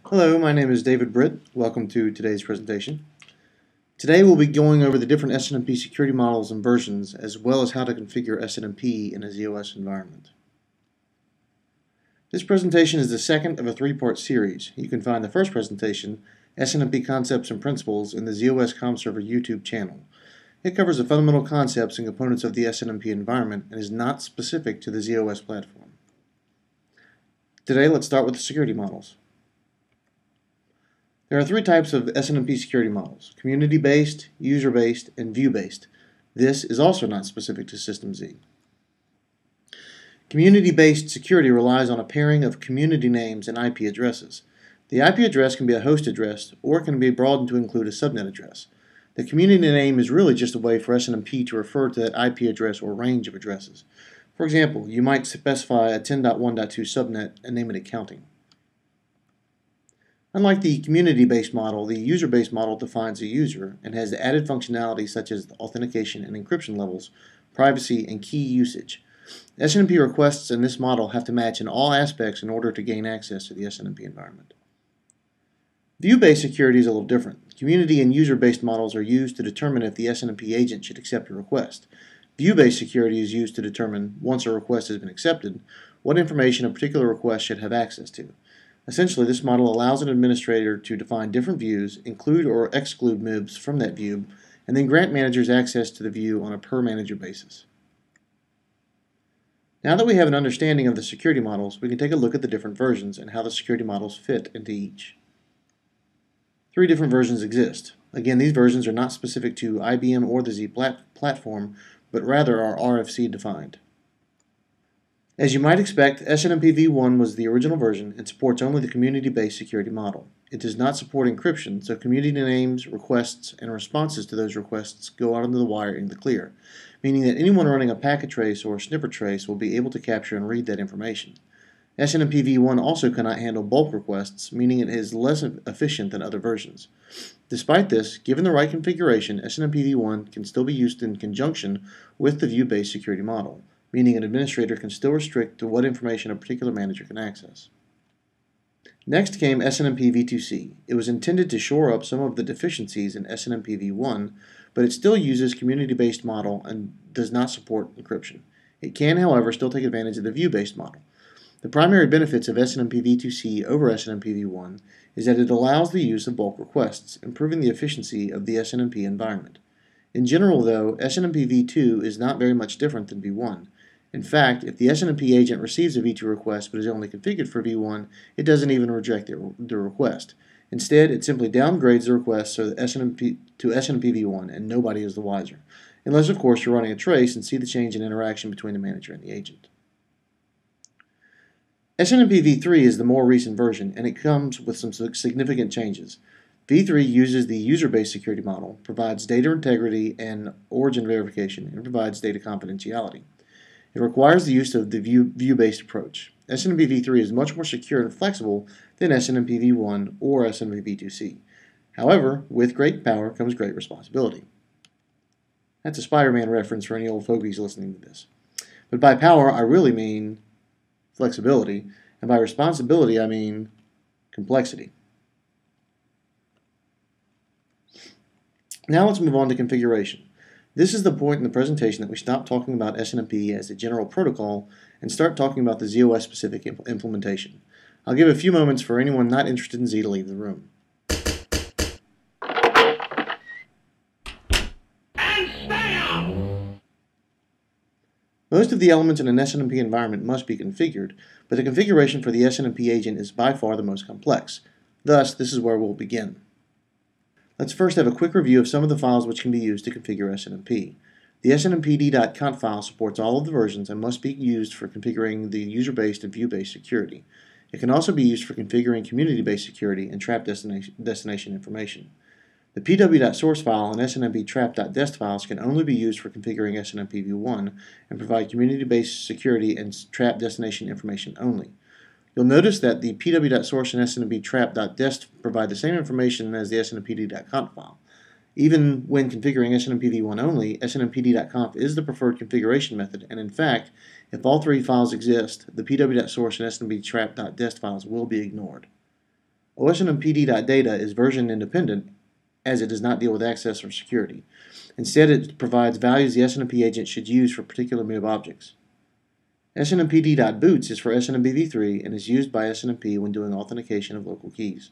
Hello, my name is David Britt. Welcome to today's presentation. Today we'll be going over the different SNMP security models and versions, as well as how to configure SNMP in a ZOS environment. This presentation is the second of a three-part series. You can find the first presentation, SNMP Concepts and Principles, in the ZOS ComServer YouTube channel. It covers the fundamental concepts and components of the SNMP environment and is not specific to the ZOS platform. Today let's start with the security models. There are three types of SNMP security models: community-based, user-based, and view-based. This is also not specific to System Z. Community-based security relies on a pairing of community names and IP addresses. The IP address can be a host address or can be broadened to include a subnet address. The community name is really just a way for SNMP to refer to that IP address or range of addresses. For example, you might specify a 10.1.2 subnet and name it accounting. Unlike the community-based model, the user-based model defines a user and has added functionality such as authentication and encryption levels, privacy, and key usage. SNMP requests in this model have to match in all aspects in order to gain access to the SNMP environment. View-based security is a little different. Community and user-based models are used to determine if the SNMP agent should accept a request. View-based security is used to determine, once a request has been accepted, what information a particular request should have access to. Essentially, this model allows an administrator to define different views, include or exclude moves from that view, and then grant managers access to the view on a per-manager basis. Now that we have an understanding of the security models, we can take a look at the different versions and how the security models fit into each. Three different versions exist. Again, these versions are not specific to IBM or the Z platform, but rather are RFC defined. As you might expect, SNMP v1 was the original version and supports only the community-based security model. It does not support encryption, so community names, requests, and responses to those requests go out into the wire in the clear, meaning that anyone running a packet trace or a sniffer trace will be able to capture and read that information. SNMP v1 also cannot handle bulk requests, meaning it is less efficient than other versions. Despite this, given the right configuration, SNMP v1 can still be used in conjunction with the view-based security model, meaning an administrator can still restrict to what information a particular manager can access. Next came SNMP v2c. It was intended to shore up some of the deficiencies in SNMP v1, but it still uses community-based model and does not support encryption. It can, however, still take advantage of the view-based model. The primary benefits of SNMP v2c over SNMP v1 is that it allows the use of bulk requests, improving the efficiency of the SNMP environment. In general, though, SNMP v2 is not very much different than v1. In fact, if the SNMP agent receives a v2 request but is only configured for v1, it doesn't even reject the request. Instead, it simply downgrades the request to SNMP v1, and nobody is the wiser. Unless, of course, you're running a trace and see the change in interaction between the manager and the agent. SNMP v3 is the more recent version, and it comes with some significant changes. v3 uses the user-based security model, provides data integrity and origin verification, and provides data confidentiality. It requires the use of the view-based approach. SNMP v3 is much more secure and flexible than SNMP v1 or SNMP v2c. However, with great power comes great responsibility. That's a Spider-Man reference for any old fogies listening to this. But by power, I really mean flexibility, and by responsibility, I mean complexity. Now let's move on to configuration. This is the point in the presentation that we stop talking about SNMP as a general protocol and start talking about the ZOS-specific implementation. I'll give a few moments for anyone not interested in Z to leave the room. Most of the elements in an SNMP environment must be configured, but the configuration for the SNMP agent is by far the most complex. Thus, this is where we'll begin. Let's first have a quick review of some of the files which can be used to configure SNMP. The SNMPD.CONF file supports all of the versions and must be used for configuring the user-based and view-based security. It can also be used for configuring community-based security and trap destination information. The PW.SRC file and SNMP trap.dest files can only be used for configuring SNMP v1 and provide community-based security and trap destination information only. You'll notice that the PW.SRC and SNMP trap.dest provide the same information as the SNMPD.CONF file. Even when configuring SNMP v1 only, SNMPD.CONF is the preferred configuration method, and in fact, if all three files exist, the PW.SRC and SNMP trap.dest files will be ignored. SNMPD.data is version independent as it does not deal with access or security. Instead, it provides values the SNMP agent should use for particular MIB objects. SNMPD.boots is for SNMPv3 and is used by SNMP when doing authentication of local keys.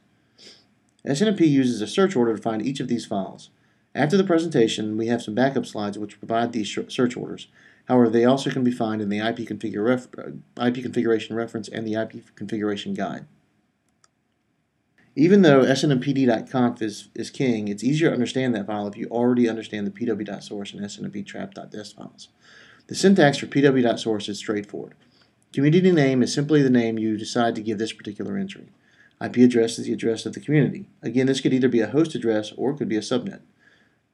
SNMP uses a search order to find each of these files. After the presentation, we have some backup slides which provide these search orders. However, they also can be found in the IP configuration reference and the IP configuration guide. Even though SNMPD.CONF is king, it's easier to understand that file if you already understand the PW.SRC and SNMP files. The syntax for PW.SRC is straightforward. Community name is simply the name you decide to give this particular entry. IP address is the address of the community. Again, this could either be a host address or it could be a subnet.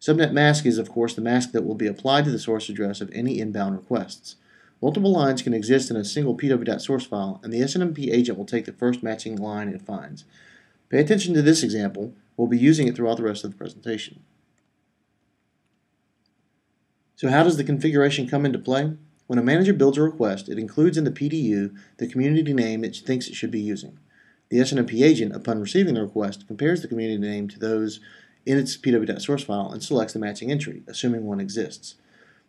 Subnet mask is, of course, the mask that will be applied to the source address of any inbound requests. Multiple lines can exist in a single PW.SRC file, and the SNMP agent will take the first matching line it finds. Pay attention to this example. We'll be using it throughout the rest of the presentation. So how does the configuration come into play? When a manager builds a request, it includes in the PDU the community name it thinks it should be using. The SNMP agent, upon receiving the request, compares the community name to those in its PW.SRC file and selects the matching entry, assuming one exists.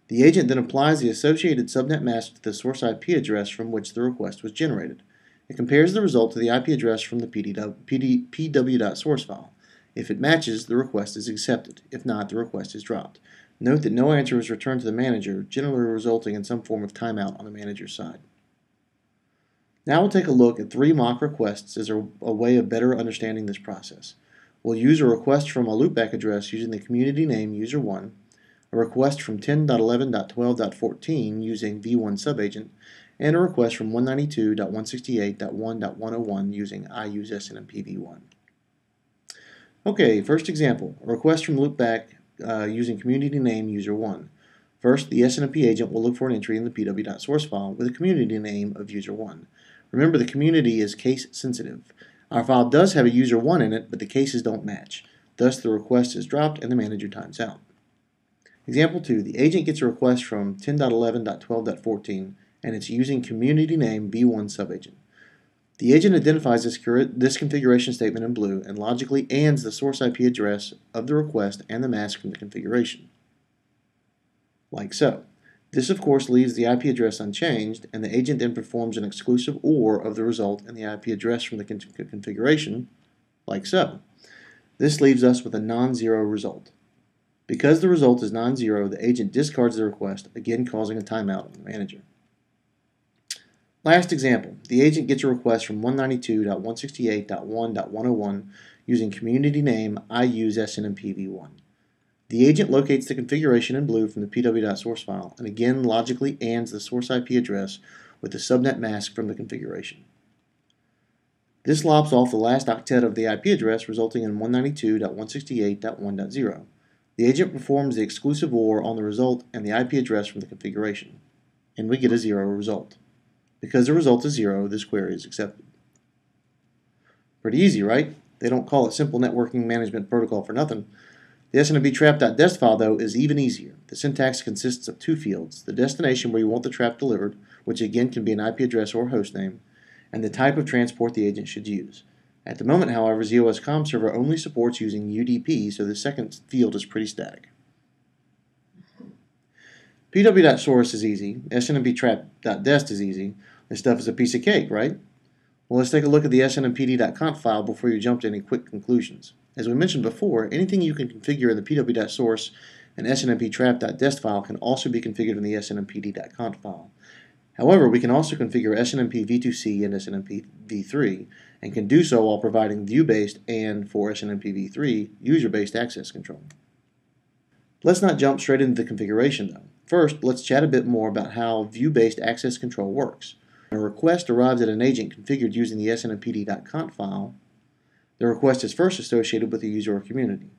The agent then applies the associated subnet mask to the source IP address from which the request was generated. It compares the result to the IP address from the PW.SRC file. If it matches, the request is accepted. If not, the request is dropped. Note that no answer is returned to the manager, generally resulting in some form of timeout on the manager's side. Now we'll take a look at 3 mock requests as a way of better understanding this process. We'll use a request from a loopback address using the community name user1, a request from 10.11.12.14 using v1 subagent, and a request from 192.168.1.101 using IUseSNMPv1. Okay, first example, a request from loopback using community name user1. First, the SNMP agent will look for an entry in the PW.SRC file with a community name of user1. Remember, the community is case sensitive. Our file does have a user1 in it, but the cases don't match. Thus, the request is dropped and the manager times out. Example 2, the agent gets a request from 10.11.12.14 and it's using community name v1 subagent. The agent identifies this configuration statement in blue and logically ANDs the source IP address of the request and the mask from the configuration. Like so. This, of course, leaves the IP address unchanged, and the agent then performs an exclusive OR of the result and the IP address from the configuration, like so. This leaves us with a non-zero result. Because the result is non-zero, the agent discards the request, again causing a timeout on the manager. Last example, the agent gets a request from 192.168.1.101 using community name IUseSNMPv1. The agent locates the configuration in blue from the PW.SRC file and again logically ANDs the source IP address with the subnet mask from the configuration. This lops off the last octet of the IP address, resulting in 192.168.1.0. The agent performs the exclusive OR on the result and the IP address from the configuration, and we get a 0 result. Because the result is 0, this query is accepted. Pretty easy, right? They don't call it Simple Networking Management Protocol for nothing. The SNMP trap.dest file, though, is even easier. The syntax consists of 2 fields, the destination where you want the trap delivered, which again can be an IP address or host name, and the type of transport the agent should use. At the moment, however, ZOS COM server only supports using UDP, so the second field is pretty static. PW.SRC is easy, SNMP trap.dest is easy. This stuff is a piece of cake, right? Well, let's take a look at the SNMPD.CONF file before you jump to any quick conclusions. As we mentioned before, anything you can configure in the PW.SRC and SNMP trap.dest file can also be configured in the SNMPD.CONF file. However, we can also configure SNMP v2c and SNMP v3 and can do so while providing view-based and, for SNMP v3, user-based access control. Let's not jump straight into the configuration though. First, let's chat a bit more about how view-based access control works. When a request arrives at an agent configured using the SNMPD.CONF file, the request is first associated with a user or community.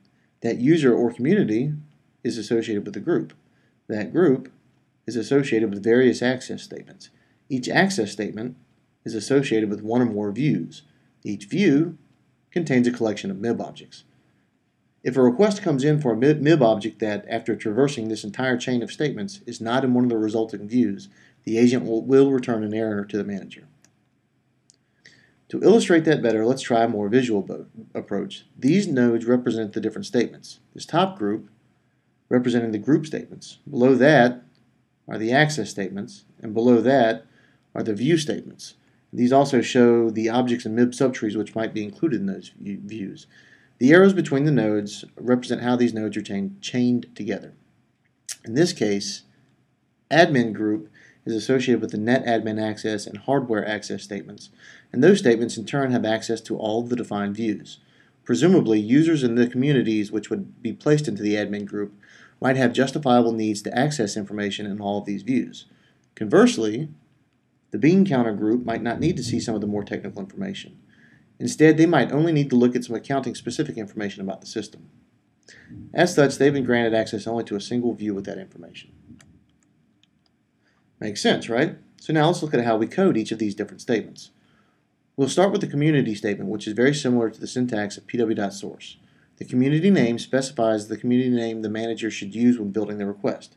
That user or community is associated with a group. That group is associated with various access statements. Each access statement is associated with one or more views. Each view contains a collection of MIB objects. If a request comes in for a MIB object that, after traversing this entire chain of statements, is not in one of the resulting views, the agent will return an error to the manager. To illustrate that better, let's try a more visual approach. These nodes represent the different statements. This top group representing the group statements. Below that are the access statements, and below that are the view statements. These also show the objects and MIB subtrees which might be included in those views. The arrows between the nodes represent how these nodes are chained together. In this case, admin group is associated with the net admin access and hardware access statements, and those statements in turn have access to all of the defined views. Presumably, users in the communities which would be placed into the admin group might have justifiable needs to access information in all of these views. Conversely, the bean counter group might not need to see some of the more technical information. Instead, they might only need to look at some accounting-specific information about the system. As such, they've been granted access only to a single view with that information. Makes sense, right? So now let's look at how we code each of these different statements. We'll start with the community statement, which is very similar to the syntax of PW.SRC. The community name specifies the community name the manager should use when building the request.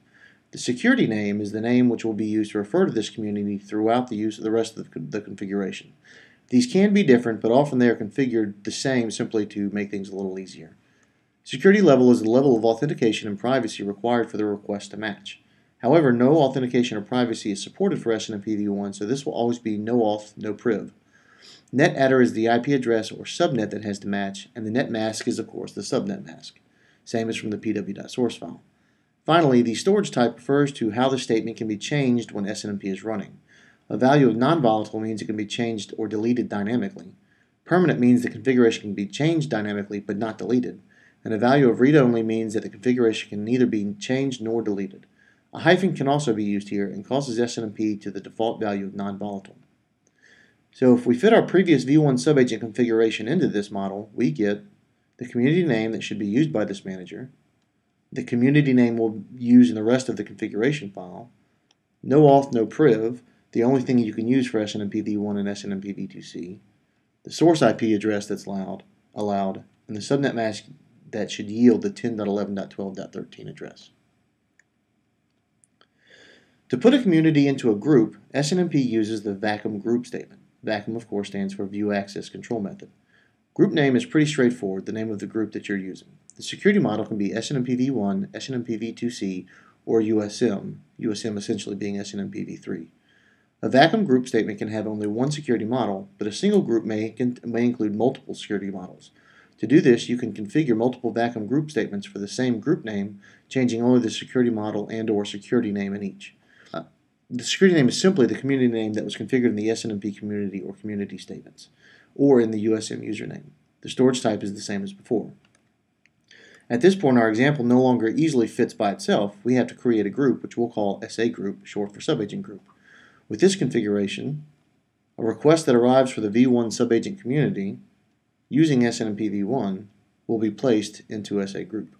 The security name is the name which will be used to refer to this community throughout the use of the rest of the configuration. These can be different, but often they are configured the same simply to make things a little easier. Security level is the level of authentication and privacy required for the request to match. However, no authentication or privacy is supported for SNMP v1, so this will always be no auth, no priv. Net adder is the IP address or subnet that has to match, and the net mask is, of course, the subnet mask. Same as from the PW.SRC file. Finally, the storage type refers to how the statement can be changed when SNMP is running. A value of non-volatile means it can be changed or deleted dynamically. Permanent means the configuration can be changed dynamically but not deleted. And a value of read-only means that the configuration can neither be changed nor deleted. A hyphen can also be used here and causes SNMP to the default value of non-volatile. So if we fit our previous v1 subagent configuration into this model, we get the community name that should be used by this manager, the community name we'll use in the rest of the configuration file, no auth, no priv, the only thing you can use for SNMP v1 and SNMP v2c, the source IP address that's allowed, and the subnet mask that should yield the 10.11.12.13 address. To put a community into a group, SNMP uses the vacuum group statement. Vacuum, of course, stands for View Access Control Method. Group name is pretty straightforward, the name of the group that you're using. The security model can be SNMP v1, SNMP v2c, or USM, USM essentially being SNMP v3. A vacuum group statement can have only one security model, but a single group may include multiple security models. To do this, you can configure multiple vacuum group statements for the same group name, changing only the security model and/or security name in each. The security name is simply the community name that was configured in the SNMP community or community statements, or in the USM username. The storage type is the same as before. At this point, our example no longer easily fits by itself. We have to create a group, which we'll call SA group, short for subagent group. With this configuration, a request that arrives for the v1 subagent community using SNMP v1 will be placed into SA group.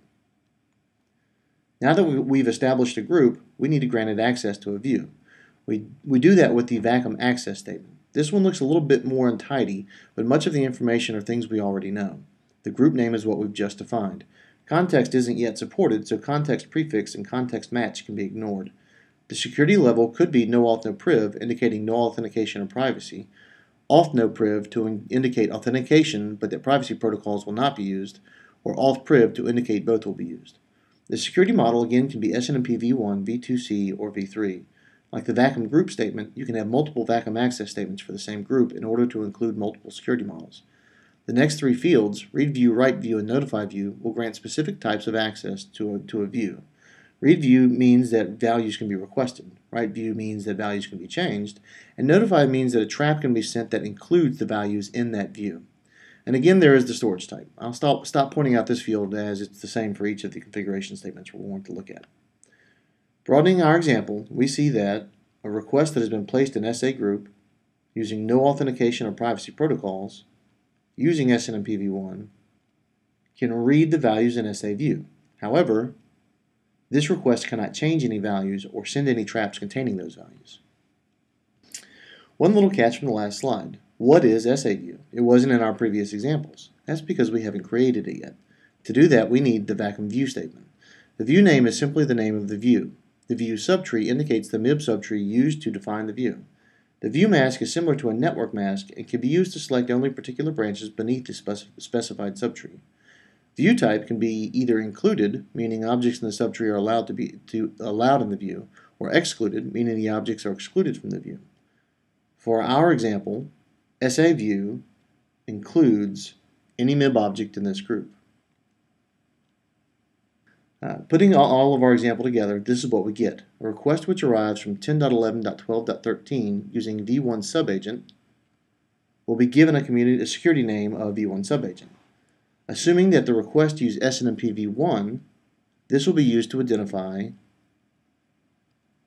Now that we've established a group, we need to grant it access to a view. We do that with the vacuum access statement. This one looks a little bit more untidy, but much of the information are things we already know. The group name is what we've just defined. Context isn't yet supported, so context prefix and context match can be ignored. The security level could be no auth no priv, indicating no authentication or privacy, auth no priv to indicate authentication but that privacy protocols will not be used, or auth priv to indicate both will be used. The security model again can be SNMP v1, v2c, or v3. Like the vacuum group statement, you can have multiple vacuum access statements for the same group in order to include multiple security models. The next three fields, read view, write view, and notify view, will grant specific types of access to a view. Read view means that values can be requested. Write view means that values can be changed. And notify means that a trap can be sent that includes the values in that view. And again, there is the storage type. I'll stop pointing out this field as it's the same for each of the configuration statements we're going to look at. Broadening our example, we see that a request that has been placed in SA group using no authentication or privacy protocols using SNMP v1 can read the values in SA view. However, this request cannot change any values or send any traps containing those values. One little catch from the last slide. What is SA view? It wasn't in our previous examples. That's because we haven't created it yet. To do that, we need the vacuum view statement. The view name is simply the name of the view. The view subtree indicates the MIB subtree used to define the view. The view mask is similar to a network mask and can be used to select only particular branches beneath the specified subtree. View type can be either included, meaning objects in the subtree are allowed in the view, or excluded, meaning the objects are excluded from the view. For our example, SA view includes any MIB object in this group. Putting all of our example together, this is what we get. A request which arrives from 10.11.12.13 using v1 subagent will be given a security name of v1 subagent. Assuming that the request used SNMP v1, this will be used to identify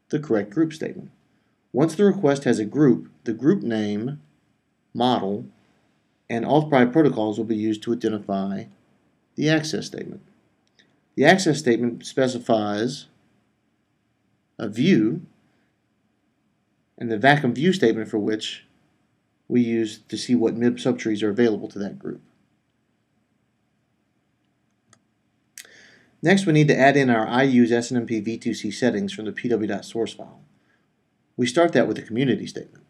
the correct group statement. Once the request has a group, the group name, model, and auth-private protocols will be used to identify the access statement. The access statement specifies a view and the vacuum view statement for which we use to see what MIB subtrees are available to that group. Next, we need to add in our IU's SNMP v2c settings from the PW.SRC file. We start that with the community statement.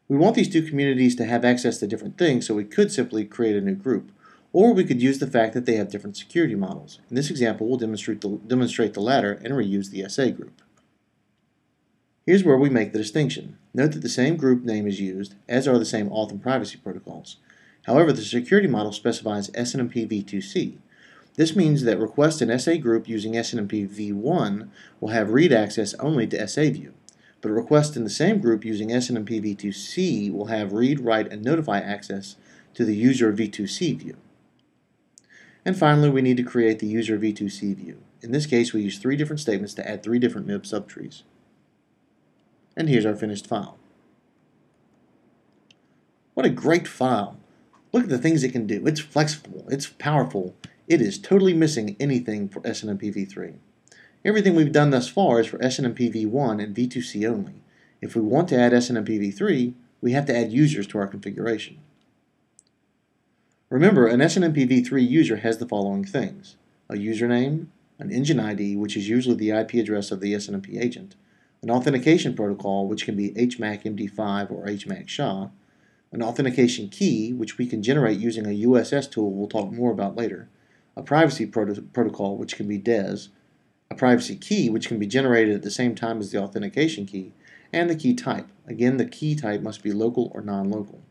We want these two communities to have access to different things, so we could simply create a new group. Or we could use the fact that they have different security models. In this example, we'll demonstrate the latter and reuse the SA group. Here's where we make the distinction. Note that the same group name is used, as are the same auth and privacy protocols. However, the security model specifies SNMP v2c. This means that requests in SA group using SNMP v1 will have read access only to SA view, but requests in the same group using SNMP v2c will have read, write, and notify access to the user v2c view. And finally, we need to create the user v2c view. In this case, we use 3 different statements to add 3 different MIB subtrees. And here's our finished file. What a great file. Look at the things it can do. It's flexible, it's powerful, it is totally missing anything for SNMP v3. Everything we've done thus far is for SNMP v1 and v2c only. If we want to add SNMP v3, we have to add users to our configuration. Remember, an SNMP v3 user has the following things: a username, an engine ID, which is usually the IP address of the SNMP agent, an authentication protocol, which can be HMAC MD5 or HMAC SHA, an authentication key, which we can generate using a USS tool we'll talk more about later, a privacy protocol, which can be DES, a privacy key, which can be generated at the same time as the authentication key, and the key type. Again, the key type must be local or non-local.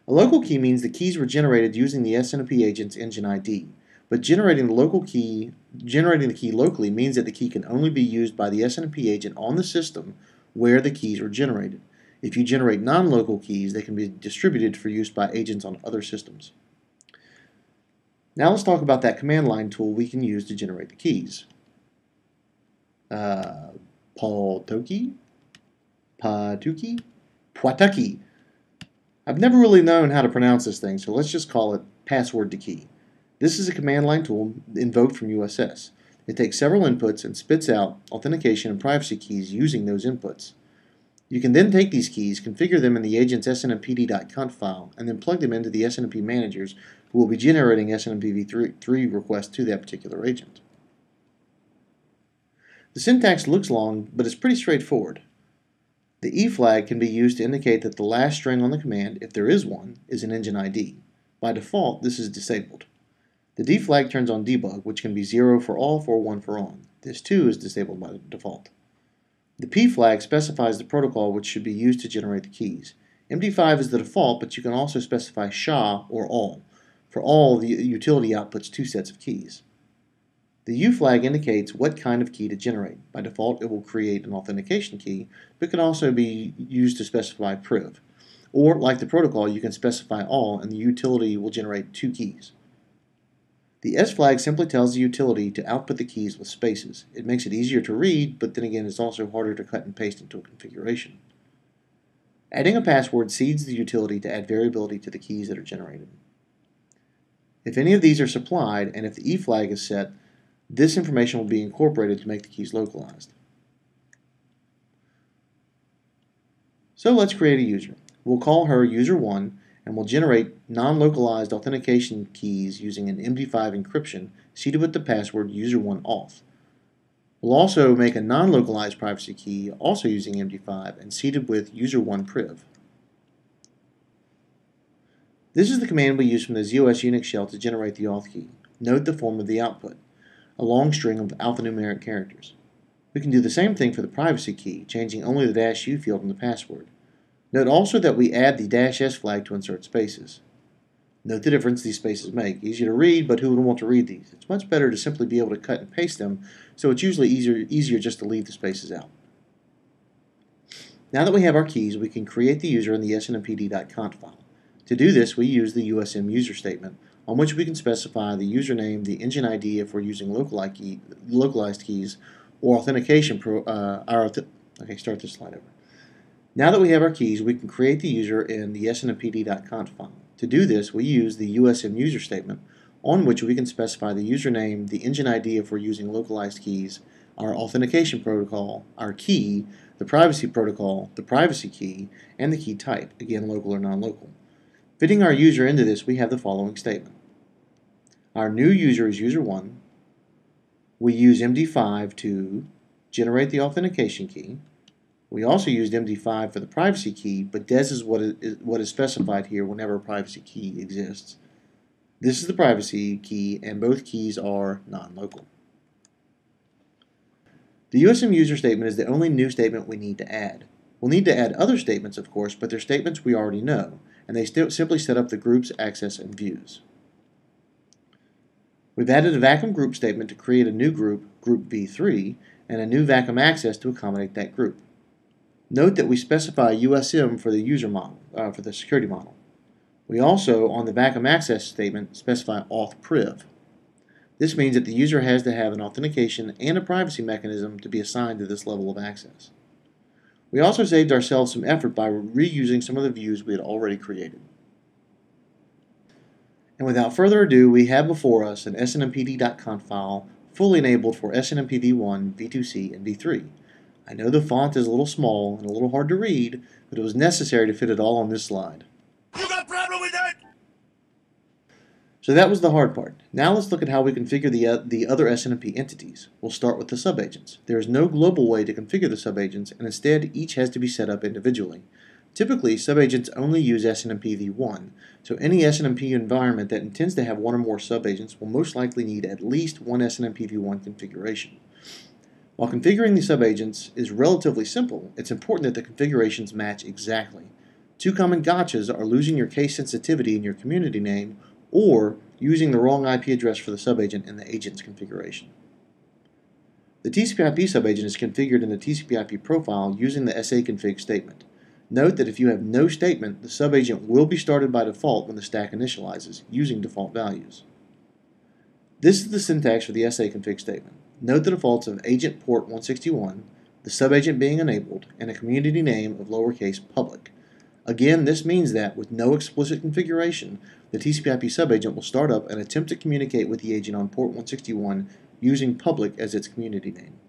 A local key means the keys were generated using the SNMP agent's engine ID, but generating the key locally means that the key can only be used by the SNMP agent on the system where the keys were generated. If you generate non-local keys, they can be distributed for use by agents on other systems. Now let's talk about that command line tool we can use to generate the keys. Patuki? I've never really known how to pronounce this thing, so let's just call it password to key. This is a command line tool invoked from USS. It takes several inputs and spits out authentication and privacy keys using those inputs. You can then take these keys, configure them in the agent's SNMPD.CONF file, and then plug them into the SNMP managers who will be generating SNMP v3 requests to that particular agent. The syntax looks long, but it's pretty straightforward. The E flag can be used to indicate that the last string on the command, if there is one, is an engine ID. By default, this is disabled. The D flag turns on debug, which can be 0 for off or 1 for on. This too is disabled by default. The P flag specifies the protocol which should be used to generate the keys. MD5 is the default, but you can also specify SHA or all. For all, the utility outputs 2 sets of keys. The U flag indicates what kind of key to generate. By default, it will create an authentication key, but can also be used to specify priv. Or, like the protocol, you can specify all, and the utility will generate 2 keys. The S flag simply tells the utility to output the keys with spaces. It makes it easier to read, but then again, it's also harder to cut and paste into a configuration. Adding a password seeds the utility to add variability to the keys that are generated. If any of these are supplied, and if the E flag is set, this information will be incorporated to make the keys localized. So let's create a user. We'll call her user1, and we'll generate non-localized authentication keys using an MD5 encryption seeded with the password user1auth. We'll also make a non-localized privacy key, also using MD5, and seeded with user1priv. This is the command we use from the ZOS Unix shell to generate the auth key. Note the form of the output, a long string of alphanumeric characters. We can do the same thing for the privacy key, changing only the -u field in the password. Note also that we add the -s flag to insert spaces. Note the difference these spaces make. Easy to read, but who would want to read these? It's much better to simply be able to cut and paste them, so it's usually easier just to leave the spaces out. Now that we have our keys, we can create the user in the SNMPD.CONF file. To do this, we use the USM user statement, on which we can specify the username, the engine ID if we're using localized keys, or authentication okay, start this slide over. Now that we have our keys, we can create the user in the SNMPD.CONF file. To do this, we use the USM user statement, on which we can specify the username, the engine ID if we're using localized keys, our authentication protocol, our key, the privacy protocol, the privacy key, and the key type, again local or non-local. Fitting our user into this, we have the following statement. Our new user is user1. We use MD5 to generate the authentication key. We also used MD5 for the privacy key, but DES is what is specified here whenever a privacy key exists. This is the privacy key, and both keys are non-local. The USM user statement is the only new statement we need to add. We'll need to add other statements, of course, but they're statements we already know, and they simply set up the groups, access, and views. We've added a vacuum group statement to create a new group, group v3, and a new vacuum access to accommodate that group. Note that we specify USM for the user model, for the security model. We also, on the vacuum access statement, specify auth.priv. This means that the user has to have an authentication and a privacy mechanism to be assigned to this level of access. We also saved ourselves some effort by reusing some of the views we had already created. And without further ado, we have before us an SNMPD.conf file fully enabled for SNMP v1, v2c, and v3. I know the font is a little small and a little hard to read, but it was necessary to fit it all on this slide. You got a problem with that? So that was the hard part. Now let's look at how we configure the other SNMP entities. We'll start with the subagents. There is no global way to configure the subagents, and instead each has to be set up individually. Typically, subagents only use SNMP v1, so any SNMP environment that intends to have one or more subagents will most likely need at least one SNMP v1 configuration. While configuring the subagents is relatively simple, it's important that the configurations match exactly. Two common gotchas are losing your case sensitivity in your community name or using the wrong IP address for the subagent in the agent's configuration. The TCPIP subagent is configured in the TCPIP profile using the saconfig statement. Note that if you have no statement, the subagent will be started by default when the stack initializes, using default values. This is the syntax for the saconfig statement. Note the defaults of agent port 161, the subagent being enabled, and a community name of lowercase public. Again, this means that, with no explicit configuration, the TCPIP subagent will start up and attempt to communicate with the agent on port 161 using public as its community name.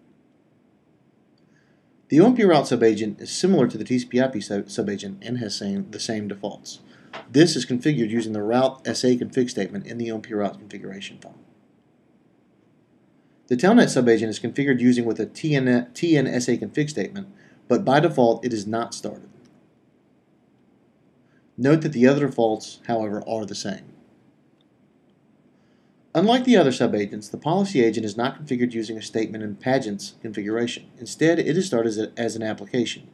The OMP route subagent is similar to the TCPIP subagent and has the same defaults. This is configured using the route saconfig statement in the OMP route configuration file. The Telnet subagent is configured using with a TN saconfig statement, but by default it is not started. Note that the other defaults, however, are the same. Unlike the other subagents, the policy agent is not configured using a statement in Pagent's configuration. Instead, it is started as an application.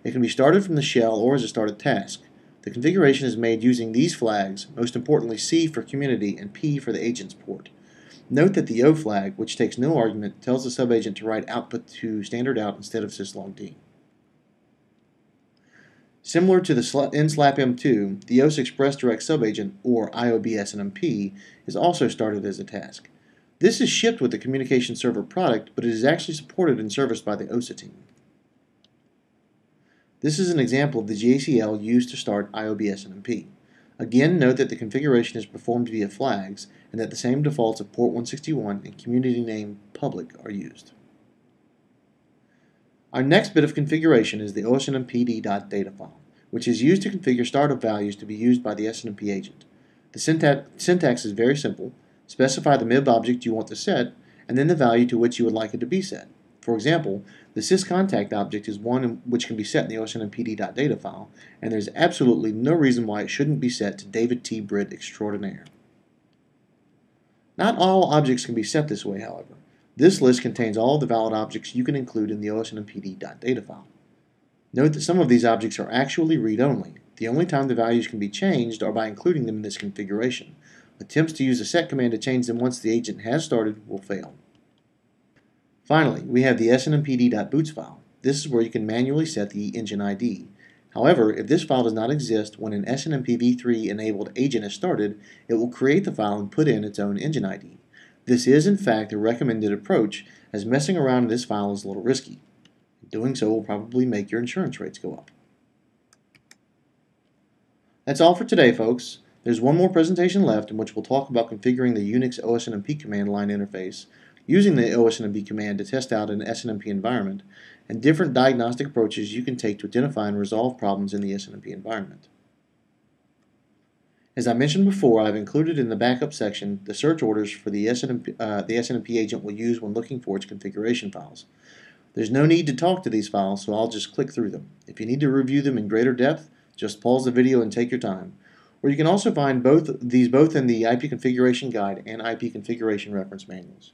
It can be started from the shell or as a started task. The configuration is made using these flags, most importantly C for community and P for the agent's port. Note that the O flag, which takes no argument, tells the subagent to write output to standard out instead of syslogd. Similar to the nslapm2, the OS Express Direct Subagent, or IOB-SNMP, is also started as a task. This is shipped with the communication server product, but it is actually supported and serviced by the OSA team. This is an example of the GACL used to start IOB-SNMP. Again, note that the configuration is performed via flags, and that the same defaults of port 161 and community name public are used. Our next bit of configuration is the SNMPD.data file, which is used to configure startup values to be used by the SNMP agent. The syntax is very simple. Specify the MIB object you want to set, and then the value to which you would like it to be set. For example, the syscontact object is one which can be set in the SNMPD.data file, and there's absolutely no reason why it shouldn't be set to David T. Britt Extraordinaire. Not all objects can be set this way, however. This list contains all of the valid objects you can include in the SNMPD.data file. Note that some of these objects are actually read-only. The only time the values can be changed are by including them in this configuration. Attempts to use the set command to change them once the agent has started will fail. Finally, we have the SNMPD.boots file. This is where you can manually set the engine ID. However, if this file does not exist when an SNMP v3-enabled agent is started, it will create the file and put in its own engine ID. This is, in fact, a recommended approach, as messing around in this file is a little risky. Doing so will probably make your insurance rates go up. That's all for today, folks. There's one more presentation left in which we'll talk about configuring the Unix OSNMP command line interface, using the OSNMP command to test out an SNMP environment, and different diagnostic approaches you can take to identify and resolve problems in the SNMP environment. As I mentioned before, I've included in the backup section the search orders for the SNMP agent will use when looking for its configuration files. There's no need to talk to these files, so I'll just click through them. If you need to review them in greater depth, just pause the video and take your time. Or you can also find both in the IP configuration guide and IP configuration reference manuals.